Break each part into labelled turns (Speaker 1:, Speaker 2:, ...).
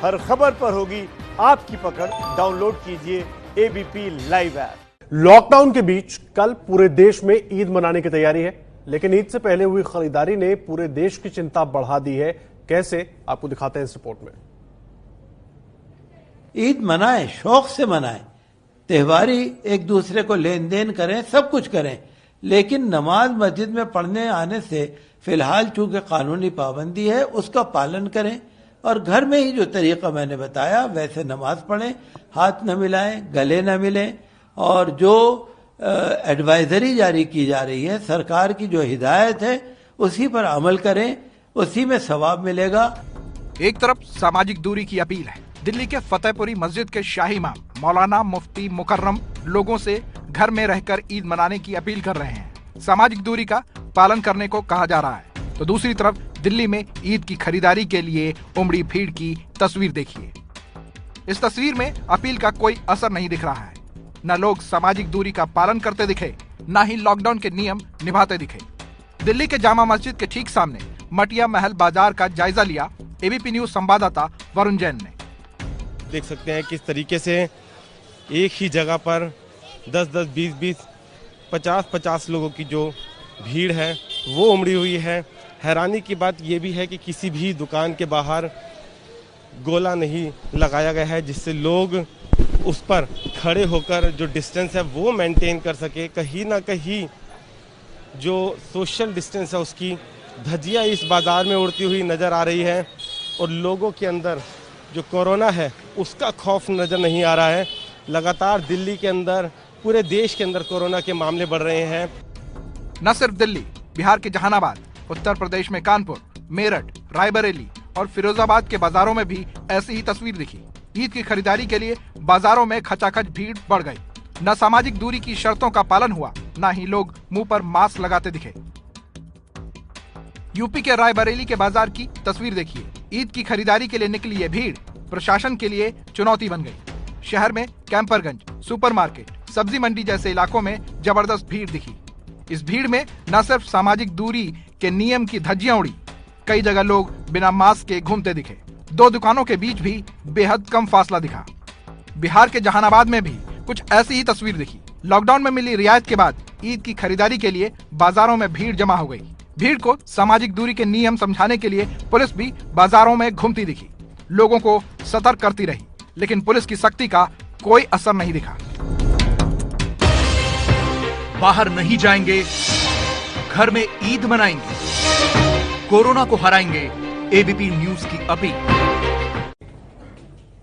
Speaker 1: हर खबर पर होगी आपकी पकड़। डाउनलोड कीजिए एबीपी लाइव ऐप।
Speaker 2: लॉकडाउन के बीच कल पूरे देश में ईद मनाने की तैयारी है, लेकिन ईद से पहले हुई खरीदारी ने पूरे देश की चिंता बढ़ा दी है। कैसे, आपको दिखाते हैं इस रिपोर्ट में।
Speaker 3: ईद मनाएं, शौक से मनाएं, त्योहारी एक दूसरे को लेन देन करें, सब कुछ करें, लेकिन नमाज मस्जिद में पढ़ने आने से फिलहाल चूंकि कानूनी पाबंदी है उसका पालन करें और घर में ही जो तरीका मैंने बताया वैसे नमाज पढ़ें, हाथ न मिलाएं, गले न मिलें और जो एडवाइजरी जारी की जा रही है, सरकार की जो हिदायत है उसी पर अमल करें, उसी में सवाब मिलेगा।
Speaker 4: एक तरफ सामाजिक दूरी की अपील है। दिल्ली के फतेहपुरी मस्जिद के शाही इमाम मौलाना मुफ्ती मुकर्रम लोगों से घर में रहकर ईद मनाने की अपील कर रहे हैं। सामाजिक दूरी का पालन करने को कहा जा रहा है, तो दूसरी तरफ दिल्ली में ईद की खरीदारी के लिए उमड़ी भीड़ की तस्वीर देखिए। इस तस्वीर में अपील का कोई असर नहीं दिख रहा है। न लोग सामाजिक दूरी का पालन करते दिखे, न ही लॉकडाउन के नियम निभाते दिखे। दिल्ली के जामा मस्जिद के ठीक सामने मटिया महल बाजार का जायजा लिया एबीपी न्यूज संवाददाता वरुण जैन ने।
Speaker 5: देख सकते हैं किस तरीके से एक ही जगह पर 10-10, 20-20, 50-50 लोगों की जो भीड़ है वो उमड़ी हुई है। हैरानी की बात यह भी है कि किसी भी दुकान के बाहर गोला नहीं लगाया गया है जिससे लोग उस पर खड़े होकर जो डिस्टेंस है वो मेंटेन कर सके। कहीं ना कहीं जो सोशल डिस्टेंस है उसकी धज्जियां इस बाजार में उड़ती हुई नज़र आ रही है और लोगों के अंदर जो कोरोना है उसका खौफ नज़र नहीं आ रहा है। लगातार दिल्ली के अंदर, पूरे देश के अंदर कोरोना के मामले बढ़ रहे हैं।
Speaker 4: न सिर्फ दिल्ली, बिहार के जहानाबाद, उत्तर प्रदेश में कानपुर, मेरठ, रायबरेली और फिरोजाबाद के बाजारों में भी ऐसी ही तस्वीर दिखी। ईद की खरीदारी के लिए बाजारों में खचाखच भीड़ बढ़ गई। न सामाजिक दूरी की शर्तों का पालन हुआ, न ही लोग मुंह पर मास्क लगाते दिखे। यूपी के रायबरेली के बाजार की तस्वीर देखिए। ईद की खरीदारी के लिए निकली ये भीड़ प्रशासन के लिए चुनौती बन गई। शहर में कैंपरगंज, सुपरमार्केट, सब्जी मंडी जैसे इलाकों में जबरदस्त भीड़ दिखी। इस भीड़ में न सिर्फ सामाजिक दूरी के नियम की धज्जियां उड़ी, कई जगह लोग बिना मास्क के घूमते दिखे। दो दुकानों के बीच भी बेहद कम फासला दिखा। बिहार के जहानाबाद में भी कुछ ऐसी ही तस्वीर दिखी। लॉकडाउन में मिली रियायत के बाद ईद की खरीदारी के लिए बाजारों में भीड़ जमा हो गई। भीड़ को सामाजिक दूरी के नियम समझाने के लिए पुलिस भी बाजारों में घूमती दिखी, लोगों को सतर्क करती रही, लेकिन पुलिस की सख्ती का कोई असर नहीं दिखा।
Speaker 6: बाहर नहीं जाएंगे, घर में ईद मनाएंगे, कोरोना को हराएंगे, एबीपी न्यूज की अपील।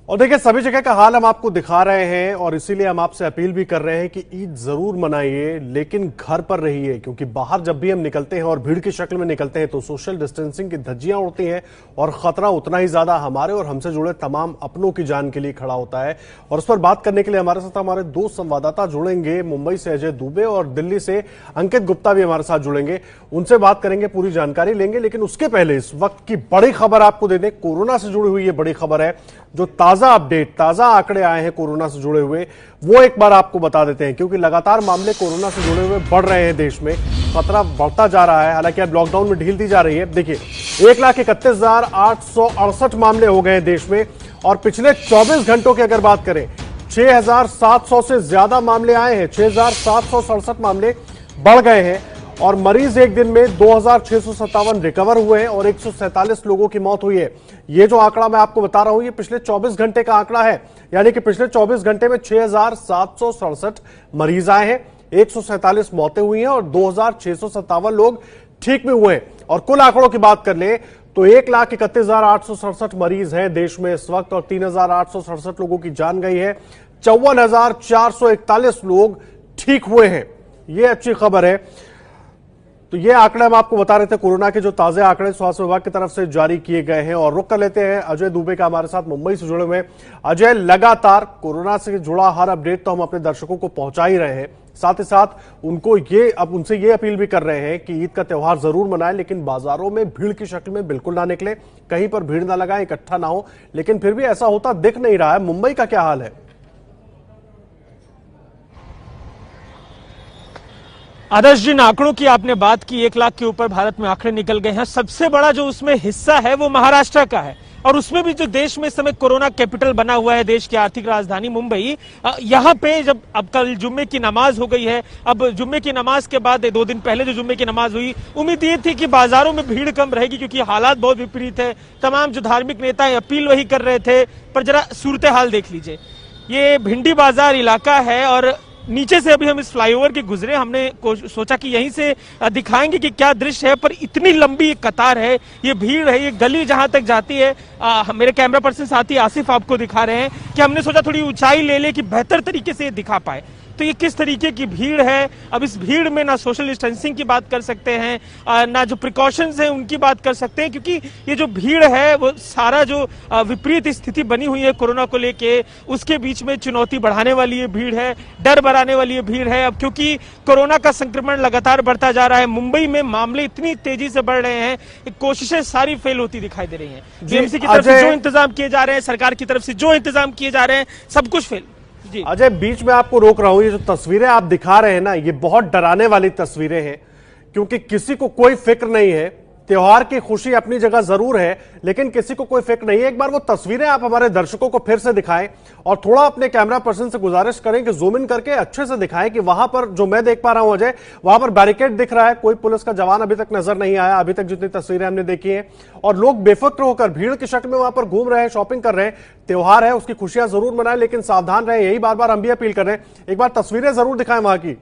Speaker 2: और देखिए, सभी जगह का हाल हम आपको दिखा रहे हैं और इसीलिए हम आपसे अपील भी कर रहे हैं कि ईद जरूर मनाइए, लेकिन घर पर रहिए, क्योंकि बाहर जब भी हम निकलते हैं और भीड़ की शक्ल में निकलते हैं तो सोशल डिस्टेंसिंग की धज्जियां उड़ती हैं और खतरा उतना ही ज्यादा हमारे और हमसे जुड़े तमाम अपनों की जान के लिए खड़ा होता है। और उस पर बात करने के लिए हमारे साथ हमारे दो संवाददाता जुड़ेंगे। मुंबई से अजय दुबे और दिल्ली से अंकित गुप्ता भी हमारे साथ जुड़ेंगे। उनसे बात करेंगे, पूरी जानकारी लेंगे, लेकिन उसके पहले इस वक्त की बड़ी खबर आपको दे दें। कोरोना से जुड़ी हुई ये बड़ी खबर है, जो ताजा अपडेट, ताजा आंकड़े आए हैं कोरोना से जुड़े हुए, वो एक बार आपको बता देते हैं, क्योंकि लगातार मामले कोरोना से जुड़े हुए बढ़ रहे हैं। देश में खतरा बढ़ता जा रहा है, हालांकि अब लॉकडाउन में ढील दी जा रही है। देखिए, 1,31,868 मामले हो गए हैं देश में और पिछले 24 घंटों की अगर बात करें 6,700 से ज्यादा मामले आए हैं। 6,767 मामले बढ़ गए हैं और मरीज एक दिन में 2,657 रिकवर हुए हैं और 147 लोगों की मौत हुई है। ये जो आंकड़ा मैं आपको बता रहा हूं, ये पिछले 24 घंटे का आंकड़ा है, यानी कि पिछले 24 घंटे में 6,767 मरीज आए हैं, 147 मौतें हुई हैं और 2,657 लोग ठीक भी हुए हैं। और कुल आंकड़ों की बात कर ले तो 1,31,867 मरीज हैं देश में इस वक्त और 3,867 लोगों की जान गई है। 54,441 लोग ठीक हुए हैं। ये अच्छी खबर है। तो ये आंकड़े हम आपको बता रहे थे, कोरोना के जो ताजे आंकड़े स्वास्थ्य विभाग की तरफ से जारी किए गए हैं। और रुक कर लेते हैं अजय दुबे का हमारे साथ मुंबई से जुड़े हुए। अजय, लगातार कोरोना से जुड़ा हर अपडेट तो हम अपने दर्शकों को पहुंचा ही रहे हैं, साथ ही साथ उनसे ये अपील भी कर रहे हैं कि ईद का त्योहार जरूर मनाएं, लेकिन बाजारों में भीड़ की शक्ल में बिल्कुल ना निकले, कहीं पर भीड़ ना लगाएं, इकट्ठा ना हो। लेकिन फिर भी ऐसा होता दिख नहीं रहा है। मुंबई का क्या हाल है?
Speaker 7: आदर्श, जिन आंकड़ों की आपने बात की, 1 लाख के ऊपर भारत में आंकड़े निकल गए हैं। सबसे बड़ा जो उसमें हिस्सा है वो महाराष्ट्र का है और उसमें भी जो देश में इस समय कोरोना कैपिटल बना हुआ है, देश की आर्थिक राजधानी मुंबई, यहाँ पे जब अब कल जुम्मे की नमाज हो गई है, अब जुम्मे की नमाज के बाद 2 दिन पहले जो जुम्मे की नमाज हुई, उम्मीद ये थी कि बाजारों में भीड़ कम रहेगी क्योंकि हालात बहुत विपरीत है। तमाम जो धार्मिक नेता है अपील वही कर रहे थे, पर जरा सूरत हाल देख लीजिए। ये भिंडी बाजार इलाका है और नीचे से अभी हम इस फ्लाईओवर के गुजरे, हमने सोचा कि यहीं से दिखाएंगे कि क्या दृश्य है, पर इतनी लंबी कतार है, ये भीड़ है, ये गली जहां तक जाती है। मेरे कैमरा पर्सन साथी आसिफ आपको दिखा रहे हैं कि हमने सोचा थोड़ी ऊंचाई ले ले कि बेहतर तरीके से ये दिखा पाए। तो ये किस तरीके की भीड़ है, अब इस भीड़ में ना सोशल डिस्टेंसिंग की बात कर सकते हैं, ना जो प्रिकॉशंस हैं उनकी बात कर सकते हैं, क्योंकि ये जो भीड़ है वो सारा जो विपरीत स्थिति बनी हुई है कोरोना को लेके, उसके बीच में चुनौती बढ़ाने वाली ये भीड़ है, डर बढ़ाने वाली ये भीड़ है। अब क्योंकि कोरोना का संक्रमण लगातार बढ़ता जा रहा है, मुंबई में मामले इतनी तेजी से बढ़ रहे हैं, कोशिशें सारी फेल होती दिखाई दे रही है। बीएमसी की तरफ से जो इंतजाम किए जा रहे हैं, सरकार की तरफ से जो इंतजाम किए जा रहे हैं, सब कुछ फेल।
Speaker 2: अजय, बीच में आपको रोक रहा हूं, ये जो तस्वीरें आप दिखा रहे हैं ना, ये बहुत डराने वाली तस्वीरें हैं, क्योंकि किसी को कोई फिक्र नहीं है। त्योहार की खुशी अपनी जगह जरूर है, लेकिन किसी को कोई फिक्र नहीं है। एक बार वो तस्वीरें आप हमारे दर्शकों को फिर से दिखाएं और थोड़ा अपने कैमरा पर्सन से गुजारिश करें कि जूम इन करके अच्छे से दिखाएं कि वहां पर जो मैं देख पा रहा हूं अजय, वहां पर बैरिकेड दिख रहा है, कोई पुलिस का जवान अभी तक नजर नहीं आया, अभी तक जितनी तस्वीरें हमने देखी हैं, और लोग बेफिक्र होकर भीड़ की शक्ल में वहां पर घूम रहे हैं, शॉपिंग कर रहे हैं। त्योहार है, उसकी खुशियां जरूर मनाएं, लेकिन सावधान रहें, यही बार बार हम भी अपील कर रहे हैं। एक बार तस्वीरें जरूर दिखाएं वहां की।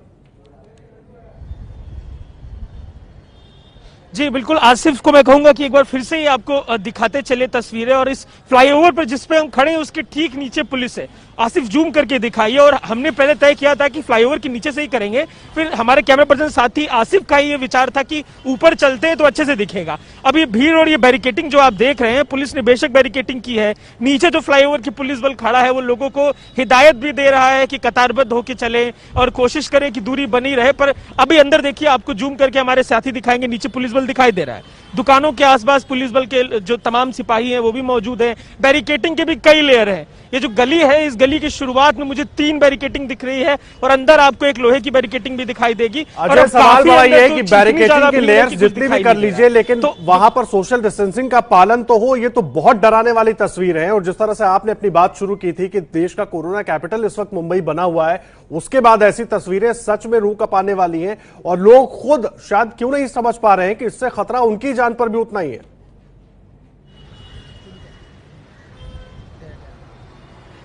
Speaker 7: जी बिल्कुल, आसिफ को मैं कहूंगा कि एक बार फिर से ही आपको दिखाते चले तस्वीरें, और इस फ्लाईओवर पर जिस पे हम खड़े हैं उसके ठीक नीचे पुलिस है। आसिफ जूम करके दिखाइए, और हमने पहले तय किया था कि फ्लाईओवर के नीचे से ही करेंगे, फिर हमारे कैमरा पर्सन साथी आसिफ का ये विचार था कि ऊपर चलते हैं तो अच्छे से दिखेगा। अब ये भीड़ और ये बैरिकेटिंग जो आप देख रहे हैं, पुलिस ने बेशक बैरिकेटिंग की है, नीचे जो फ्लाईओवर की पुलिस बल खड़ा है वो लोगों को हिदायत भी दे रहा है कि कतारबद्ध होकर चले और कोशिश करें कि दूरी बनी रहे। पर अभी अंदर देखिए, आपको जूम करके हमारे साथी दिखाएंगे, नीचे पुलिस बल दिखाई दे रहा है, दुकानों के आसपास पुलिस बल के जो तमाम सिपाही हैं वो भी मौजूद हैं, बैरिकेटिंग के भी कई लेयर हैं। ये जो गली है, इस गली की शुरुआत में मुझे 3 बैरिकेटिंग दिख रही है, और अंदर आपको एक लोहे की बैरिकेटिंग भी दिखाई देगी।
Speaker 2: और सवाल बड़ा ये है कि बैरिकेटिंग की लेयर्स जितनी भी कर लीजिए, लेकिन तो वहां पर सोशल डिस्टेंसिंग का पालन तो हो, ये तो बहुत डराने वाली तस्वीर है। और जिस तरह से आपने अपनी बात शुरू की थी कि देश का कोरोना कैपिटल इस वक्त मुंबई बना हुआ है, उसके बाद ऐसी तस्वीरें सच में रूह कपाने वाली हैं, और लोग खुद शायद क्यों नहीं समझ पा रहे हैं कि इससे खतरा उनकी जान पर भी उतना ही है।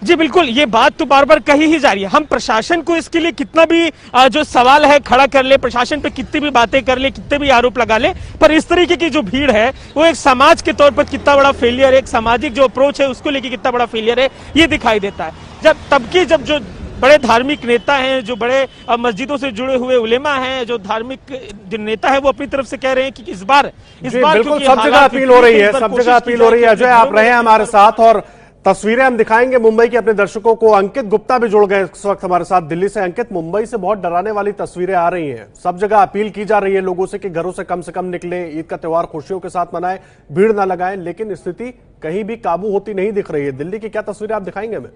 Speaker 7: जी बिल्कुल, ये बात तो बार बार कही ही जा रही है। हम प्रशासन को इसके लिए कितना भी जो सवाल है खड़ा कर ले, प्रशासन पे कितनी भी बातें कर ले, कितने भी आरोप लगा ले, पर इस तरीके की जो भीड़ है वो एक समाज के तौर पर कितना बड़ा फेलियर है, एक सामाजिक जो अप्रोच है उसको लेके कितना बड़ा फेलियर है, ये दिखाई देता है। जब जो बड़े धार्मिक नेता हैं, जो बड़े मस्जिदों से जुड़े हुए उलेमा हैं, जो धार्मिक जो नेता है वो अपनी तरफ से कह रहे हैं कि इस बार
Speaker 2: बिल्कुल सब जगह अपील हो रही है, सब जगह अपील हो रही है। अजय, आप रहे हैं हमारे साथ और तस्वीरें हम दिखाएंगे मुंबई की अपने दर्शकों को। अंकित गुप्ता भी जुड़ गए इस वक्त हमारे साथ दिल्ली से। अंकित, मुंबई से बहुत डराने वाली तस्वीरें आ रही हैं, सब जगह अपील की जा रही है लोगों से कि घरों से कम निकलें, ईद का त्योहार खुशियों के साथ मनाएं, भीड़ ना लगाएं, लेकिन स्थिति कहीं भी काबू होती नहीं दिख रही है। दिल्ली की क्या तस्वीरें आप दिखाएंगे हमें?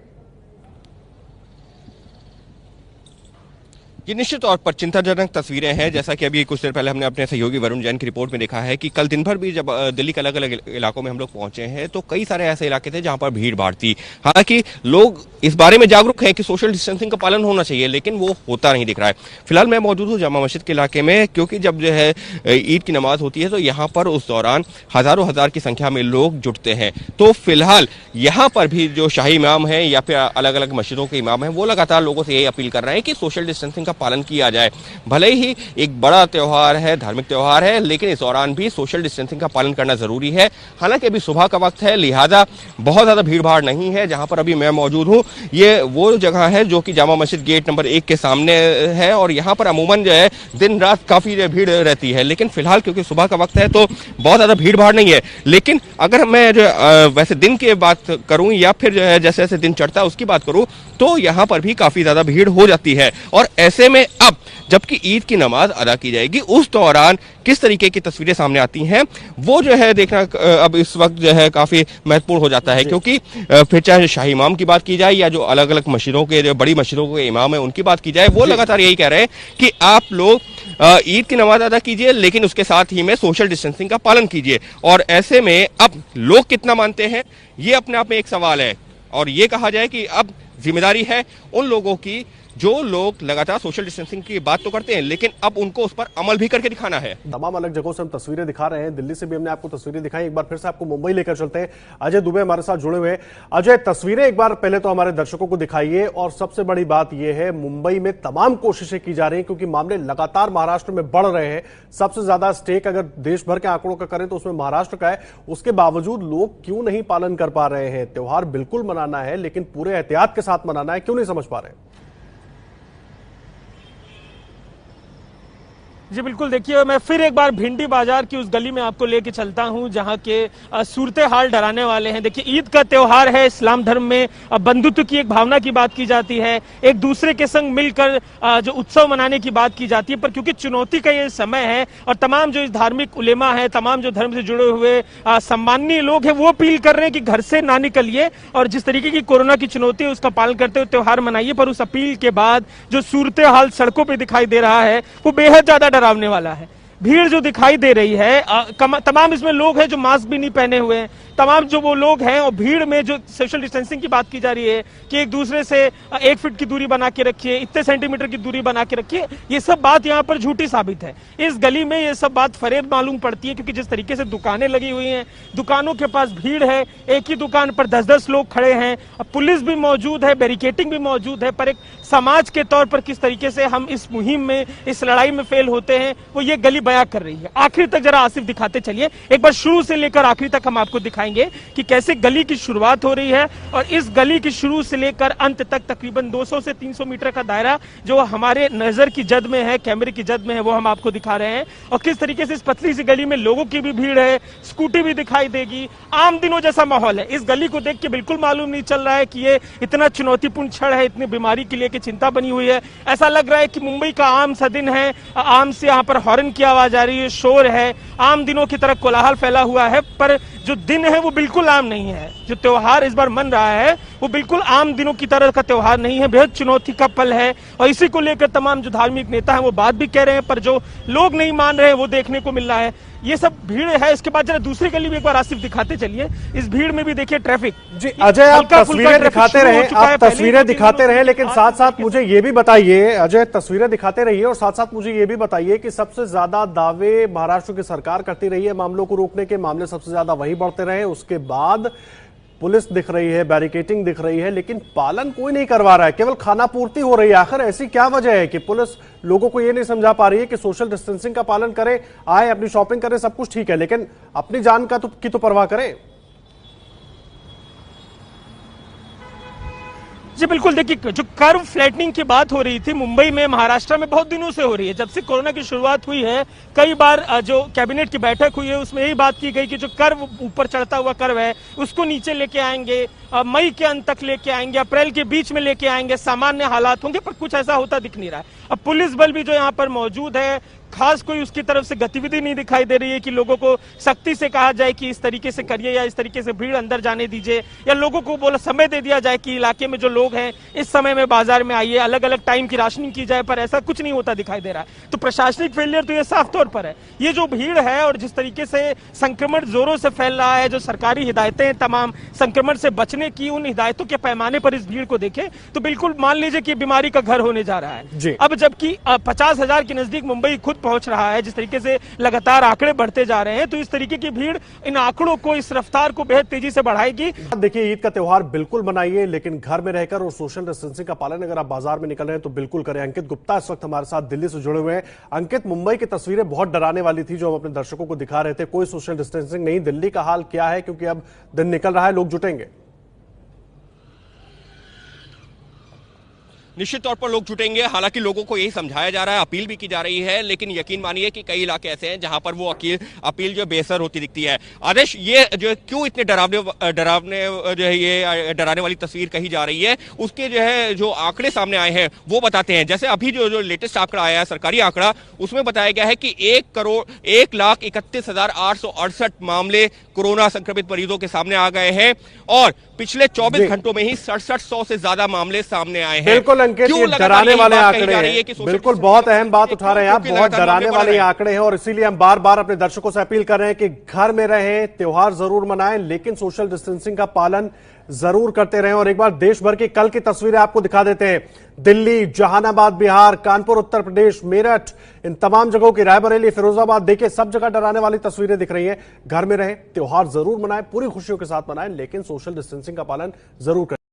Speaker 8: ये निश्चित तौर पर चिंताजनक तस्वीरें हैं। जैसा कि अभी कुछ देर पहले हमने अपने सहयोगी वरुण जैन की रिपोर्ट में देखा है कि कल दिन भर भी जब दिल्ली के अलग अलग इलाकों में हम लोग पहुंचे हैं तो कई सारे ऐसे इलाके थे जहां पर भीड़ भाड़ थी। हालांकि लोग इस बारे में जागरूक हैं कि सोशल डिस्टेंसिंग का पालन होना चाहिए, लेकिन वो होता नहीं दिख रहा है। फिलहाल मैं मौजूद हूँ जामा मस्जिद के इलाके में, क्योंकि जब जो है ईद की नमाज होती है तो यहाँ पर उस दौरान हजारों हजार की संख्या में लोग जुटते हैं। तो फिलहाल यहाँ पर भी जो शाही इमाम है या फिर अलग अलग मस्जिदों के इमाम हैं वो लगातार लोगों से यही अपील कर रहे हैं कि सोशल डिस्टेंसिंग का पालन किया जाए। भले ही एक बड़ा त्योहार है, धार्मिक त्योहार है, लेकिन इस दौरान भी सोशल डिस्टेंसिंग का पालन करना जरूरी है। हालांकि अभी सुबह का वक्त है, लिहाजा बहुत ज्यादा भीड़ भाड़ नहीं है। जहां पर अभी मैं मौजूद हूं ये वो जगह है जो कि जामा मस्जिद गेट नंबर 1 के सामने है, और यहां पर अमूमन जो है दिन रात काफी भीड़ रहती है, लेकिन फिलहाल क्योंकि सुबह का वक्त है तो बहुत ज्यादा भीड़ भाड़ नहीं है। लेकिन अगर मैं जो वैसे दिन की बात करूं या फिर जो है जैसे जैसे दिन चढ़ता है उसकी बात करूं तो यहां पर भी काफी ज्यादा भीड़ हो जाती है। और ऐसे में अब जबकि ईद की नमाज अदा की जाएगी। उस दौरान किस तरीके की तस्वीरें सामने आती हैं वो जो है देखना अब इस वक्त जो है काफी महत्वपूर्ण हो जाता है, क्योंकि फिर चाहे शाही इमाम की बात की जाए या जो अलग अलग मस्जिदों के, जो बड़ी मस्जिदों के इमाम है उनकी बात की जाए, वो लगातार यही कह रहे हैं कि आप लोग ईद की नमाज अदा कीजिए, लेकिन उसके साथ ही में सोशल डिस्टेंसिंग का पालन कीजिए। और ऐसे में अब लोग कितना मानते हैं ये अपने आप में एक सवाल है, और ये कहा जाए कि अब जिम्मेदारी है उन लोगों की जो लोग लगातार सोशल डिस्टेंसिंग की बात तो करते हैं, लेकिन अब उनको उस पर अमल भी करके दिखाना है।
Speaker 2: तमाम अलग जगहों से हम तस्वीरें दिखा रहे हैं, दिल्ली से भी हमने आपको तस्वीरें दिखाई। एक बार फिर से आपको मुंबई लेकर चलते हैं। अजय दुबे हमारे साथ जुड़े हुए हैं। अजय, तस्वीरें एक बार पहले तो हमारे दर्शकों को दिखाइए, और सबसे बड़ी बात यह है मुंबई में तमाम कोशिशें की जा रही हैं क्योंकि मामले लगातार महाराष्ट्र में बढ़ रहे हैं। सबसे ज्यादा स्टेक अगर देश भर के आंकड़ों का करें तो उसमें महाराष्ट्र का है। उसके बावजूद लोग क्यों नहीं पालन कर पा रहे हैं? त्योहार बिल्कुल मनाना है, लेकिन पूरे एहतियात के साथ मनाना है, क्यों नहीं समझ पा रहे?
Speaker 7: जी बिल्कुल, देखिए मैं फिर एक बार भिंडी बाजार की उस गली में आपको लेके चलता हूं जहां के सूरत हाल डराने वाले हैं। देखिए ईद का त्योहार है, इस्लाम धर्म में बंधुत्व की एक भावना की बात की जाती है, एक दूसरे के संग मिलकर जो उत्सव मनाने की बात की जाती है, पर क्योंकि चुनौती का ये समय है और तमाम जो इस धार्मिक उलेमा है, तमाम जो धर्म से जुड़े हुए सम्माननीय लोग हैं, वो अपील कर रहे हैं कि घर से ना निकलिए और जिस तरीके की कोरोना की चुनौती है उसका पालन करते हुए त्योहार मनाइए। पर उस अपील के बाद जो सूरत हाल सड़कों पर दिखाई दे रहा है वो बेहद ज्यादा डरावने वाला है। भीड़ जो दिखाई दे रही है, तमाम इसमें लोग हैं जो मास्क भी नहीं पहने हुए हैं, तमाम जो वो लोग हैं, और भीड़ में जो सोशल डिस्टेंसिंग की बात की जा रही है कि एक दूसरे से 1 फीट की दूरी बना के रखिए, इतने सेंटीमीटर की दूरी बना के रखिए, ये सब बात यहाँ पर झूठी साबित है। इस गली में ये सब बात फरेब मालूम पड़ती है क्योंकि जिस तरीके से दुकानें लगी हुई हैं, दुकानों के पास भीड़ है, एक ही दुकान पर 10-10 लोग खड़े हैं, पुलिस भी मौजूद है, बैरिकेटिंग भी मौजूद है, पर एक समाज के तौर पर किस तरीके से हम इस मुहिम में, इस लड़ाई में फेल होते हैं वो ये गली बयां कर रही है। आखिर तक जरा आसिफ दिखाते चलिए, एक बार शुरू से लेकर आखिरी तक हम आपको दिखाएंगे कि कैसे गली की शुरुआत हो रही है, और इस गली की शुरू से लेकर अंत तक तकरीबन 200 से 300 मीटर का दायरा जो हमारे नजर की जद में है, कैमरे की जद में है, वो हम आपको दिखा रहे हैं। और किस तरीके से इस पतली सी गली में लोगों की भी भीड़ है, स्कूटी भी दिखाई देगी, आम दिनों जैसा माहौल है। इस गली को देख के बिल्कुल मालूम नहीं चल रहा है कि ये इतना चुनौतीपूर्ण क्षण है, इतनी बीमारी के लिए कि चिंता बनी हुई है। ऐसा लग रहा है कि मुंबई का आम सा दिन है, आम से यहाँ पर हॉर्न की आवाज आ रही है, शोर है, आम दिनों की तरह कोलाहल फैला हुआ है, पर जो दिन है वो बिल्कुल आम नहीं है। जो त्योहार इस बार मन रहा है वो बिल्कुल आम दिनों की तरह का त्योहार नहीं है, बेहद चुनौती का पल है। और इसी को लेकर तमाम जो धार्मिक नेता हैं वो बात भी कह रहे हैं, पर जो लोग नहीं मान रहे हैं वो देखने को मिल रहा है। ये सब भीड़ है। इसके बाद जरा दूसरी गली भी एक बार आसिफ दिखाते चलिए, इस भीड़ में भी देखिए ट्रैफिक।
Speaker 2: जी अजय, आप तस्वीरें दिखाते रहे, आप तस्वीरें दिखाते रहे, लेकिन साथ साथ मुझे ये भी बताइए, अजय तस्वीरें दिखाते रहिए और साथ साथ मुझे ये भी बताइए कि सबसे ज्यादा दावे महाराष्ट्र की सरकार करती रही है मामलों को रोकने के, मामले सबसे ज्यादा वही बढ़ते रहे, उसके बाद पुलिस दिख रही है, बैरिकेटिंग दिख रही है, लेकिन पालन कोई नहीं करवा रहा है, केवल खाना पूर्ति हो रही है। आखिर ऐसी क्या वजह है कि पुलिस लोगों को यह नहीं समझा पा रही है कि सोशल डिस्टेंसिंग का पालन करें, आए अपनी शॉपिंग करें, सब कुछ ठीक है, लेकिन अपनी जान का की तो परवाह करें।
Speaker 7: जी बिल्कुल, देखिए जो कर्व फ्लैटनिंग की बात हो रही थी मुंबई में, महाराष्ट्र में बहुत दिनों से हो रही है। जब से कोरोना की शुरुआत हुई है, कई बार जो कैबिनेट की बैठक हुई है उसमें यही बात की गई कि जो कर्व ऊपर चढ़ता हुआ कर्व है उसको नीचे लेके आएंगे, मई के अंत तक लेके आएंगे, अप्रैल के बीच में लेके आएंगे, सामान्य हालात होंगे, पर कुछ ऐसा होता दिख नहीं रहा है। अब पुलिस बल भी जो यहाँ पर मौजूद है, खास कोई उसकी तरफ से गतिविधि नहीं दिखाई दे रही है कि लोगों को सख्ती से कहा जाए कि इस तरीके से करिए या इस तरीके से भीड़ अंदर जाने दीजिए, या लोगों को बोला समय दे दिया जाए कि इलाके में जो लोग हैं इस समय में बाजार में आइए, अलग अलग टाइम की राशनिंग की जाए, पर ऐसा कुछ नहीं होता दिखाई दे रहा है। तो प्रशासनिक फेलियर तो ये साफ तौर पर है। ये जो भीड़ है और जिस तरीके से संक्रमण जोरों से फैल रहा है, जो सरकारी हिदायतें तमाम संक्रमण से बचने की, उन हिदायतों के पैमाने पर इस भीड़ को देखें तो बिल्कुल मान लीजिए कि बीमारी का घर होने जा रहा है। अब जबकि 50,000 के नजदीक मुंबई खुद पहुंच रहा है, जिस तरीके से लगातार आंकड़े बढ़ते जा रहे हैं, तो इस तरीके की भीड़ इन आंकड़ों को, इस रफ्तार को बेहद तेजी से बढ़ाएगी।
Speaker 2: देखिए ईद का त्योहार बिल्कुल मनाइए, लेकिन घर में रहकर और सोशल डिस्टेंसिंग का पालन अगर आप बाजार में निकल रहे हैं तो बिल्कुल करें। अंकित गुप्ता इस वक्त हमारे साथ दिल्ली से जुड़े हुए हैं। अंकित, मुंबई की तस्वीरें बहुत डराने वाली थी जो हम अपने दर्शकों को दिखा रहे थे, कोई सोशल डिस्टेंसिंग नहीं। दिल्ली का हाल क्या है, क्योंकि अब दिन निकल रहा है, लोग जुटेंगे?
Speaker 8: निश्चित तौर पर लोग जुटेंगे। हालांकि लोगों को यही समझाया जा रहा है, अपील भी की जा रही है, लेकिन यकीन मानिए कि कई इलाके ऐसे हैं जहां पर वो अपील जो बेअसर होती दिखती है। आदेश, ये जो क्यों इतने डरावने जो है ये डराने वाली तस्वीर कही जा रही है, उसके जो आंकड़े सामने आए हैं वो बताते हैं। जैसे अभी जो लेटेस्ट आंकड़ा आया है, सरकारी आंकड़ा, उसमें बताया गया है कि 1,31,868 मामले कोरोना संक्रमित मरीजों के सामने आ गए हैं और पिछले 24 घंटों में ही 6700 से ज्यादा मामले सामने आए हैं।
Speaker 2: बिल्कुल अंकित, ये डराने वाले आंकड़े हैं। बिल्कुल बहुत अहम बात उठा रहे हैं आप, बहुत डराने वाले आंकड़े हैं और इसीलिए हम बार बार अपने दर्शकों से अपील कर रहे हैं कि घर में रहें, त्योहार जरूर मनाएं, लेकिन सोशल डिस्टेंसिंग का पालन जरूर करते रहें। और एक बार देश भर की कल की तस्वीरें आपको दिखा देते हैं। दिल्ली, जहानाबाद बिहार, कानपुर उत्तर प्रदेश, मेरठ, इन तमाम जगहों की, रायबरेली, फिरोजाबाद, देखिए सब जगह डराने वाली तस्वीरें दिख रही हैं। घर में रहें, त्योहार जरूर मनाएं, पूरी खुशियों के साथ मनाएं, लेकिन सोशल डिस्टेंसिंग का पालन जरूर करें।